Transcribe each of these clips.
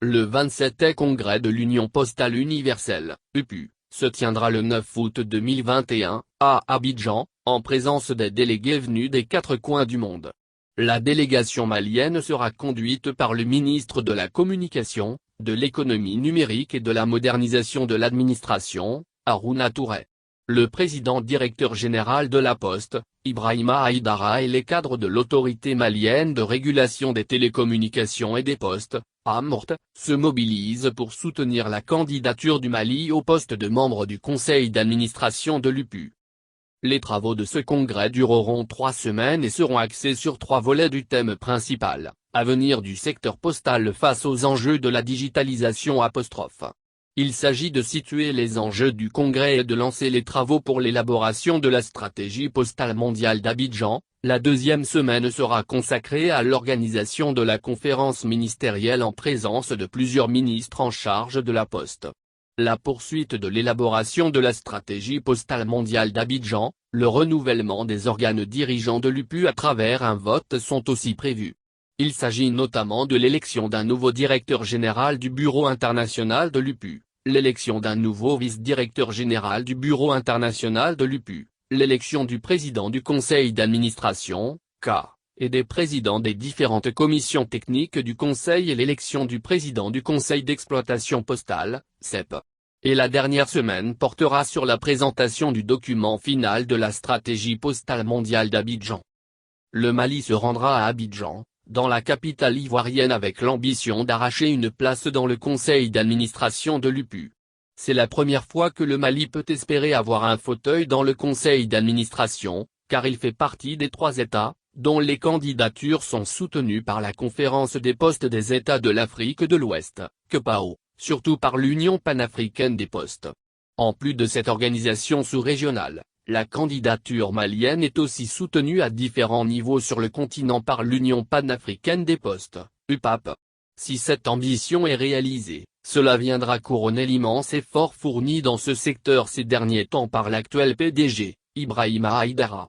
Le 27e congrès de l'Union postale universelle, UPU, se tiendra le 9 août 2021, à Abidjan, en présence des délégués venus des 4 coins du monde. La délégation malienne sera conduite par le ministre de la Communication, de l'économie numérique et de la modernisation de l'administration, Harouna Touré. Le président directeur général de la Poste, Ibrahima Aïdara et les cadres de l'autorité malienne de régulation des télécommunications et des postes, AMRT, se mobilisent pour soutenir la candidature du Mali au poste de membre du conseil d'administration de l'UPU. Les travaux de ce congrès dureront 3 semaines et seront axés sur 3 volets du thème principal, avenir du secteur postal face aux enjeux de la digitalisation apostrophe. Il s'agit de situer les enjeux du congrès et de lancer les travaux pour l'élaboration de la stratégie postale mondiale d'Abidjan. La deuxième semaine sera consacrée à l'organisation de la conférence ministérielle en présence de plusieurs ministres en charge de la Poste. La poursuite de l'élaboration de la stratégie postale mondiale d'Abidjan, le renouvellement des organes dirigeants de l'UPU à travers un vote sont aussi prévus. Il s'agit notamment de l'élection d'un nouveau directeur général du Bureau international de l'UPU, l'élection d'un nouveau vice-directeur général du Bureau international de l'UPU, l'élection du président du conseil d'administration, K, et des présidents des différentes commissions techniques du conseil et l'élection du président du conseil d'exploitation postale, CEP. Et la dernière semaine portera sur la présentation du document final de la stratégie postale mondiale d'Abidjan. Le Mali se rendra à Abidjan, dans la capitale ivoirienne avec l'ambition d'arracher une place dans le conseil d'administration de l'UPU. C'est la première fois que le Mali peut espérer avoir un fauteuil dans le conseil d'administration, car il fait partie des 3 États, dont les candidatures sont soutenues par la Conférence des postes des États de l'Afrique de l'Ouest, CEPAO, surtout par l'Union panafricaine des postes. En plus de cette organisation sous-régionale, la candidature malienne est aussi soutenue à différents niveaux sur le continent par l'Union panafricaine des postes, UPAP. Si cette ambition est réalisée, cela viendra couronner l'immense effort fourni dans ce secteur ces derniers temps par l'actuel PDG, Ibrahima Aïdara.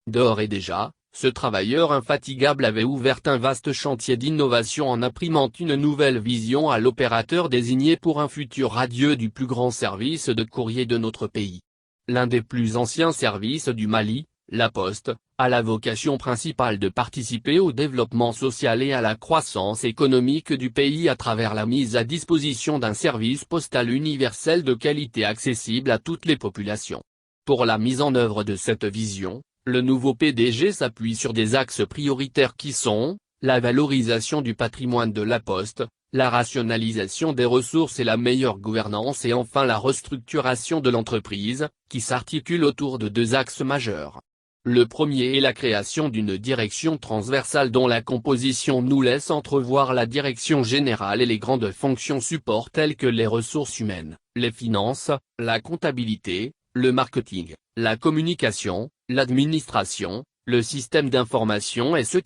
D'ores et déjà, ce travailleur infatigable avait ouvert un vaste chantier d'innovation en imprimant une nouvelle vision à l'opérateur désigné pour un futur radieux du plus grand service de courrier de notre pays. L'un des plus anciens services du Mali, la Poste, a la vocation principale de participer au développement social et à la croissance économique du pays à travers la mise à disposition d'un service postal universel de qualité accessible à toutes les populations. Pour la mise en œuvre de cette vision, le nouveau PDG s'appuie sur des axes prioritaires qui sont, la valorisation du patrimoine de la Poste, la rationalisation des ressources et la meilleure gouvernance et enfin la restructuration de l'entreprise, qui s'articule autour de 2 axes majeurs. Le premier est la création d'une direction transversale dont la composition nous laisse entrevoir la direction générale et les grandes fonctions support telles que les ressources humaines, les finances, la comptabilité, le marketing, la communication, l'administration, le système d'information etc.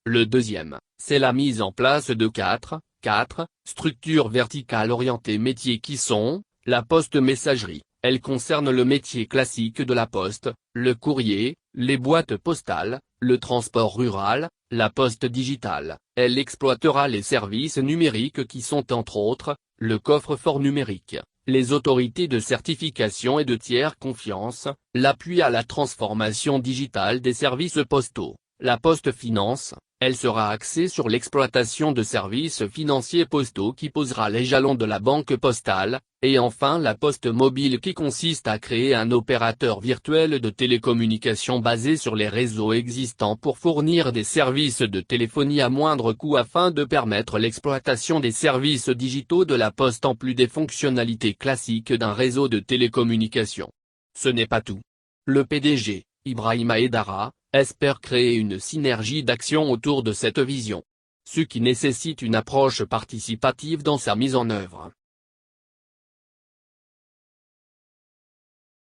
Le deuxième, c'est la mise en place de 4 structures verticales orientées métiers qui sont, la poste messagerie, elle concerne le métier classique de la poste, le courrier, les boîtes postales, le transport rural, la poste digitale, elle exploitera les services numériques qui sont entre autres, le coffre-fort numérique, les autorités de certification et de tiers confiance, l'appui à la transformation digitale des services postaux, la poste finance. Elle sera axée sur l'exploitation de services financiers postaux qui posera les jalons de la banque postale, et enfin la poste mobile qui consiste à créer un opérateur virtuel de télécommunications basé sur les réseaux existants pour fournir des services de téléphonie à moindre coût afin de permettre l'exploitation des services digitaux de la poste en plus des fonctionnalités classiques d'un réseau de télécommunications. Ce n'est pas tout. Le PDG, Ibrahima Aïdara, espère créer une synergie d'action autour de cette vision. Ce qui nécessite une approche participative dans sa mise en œuvre.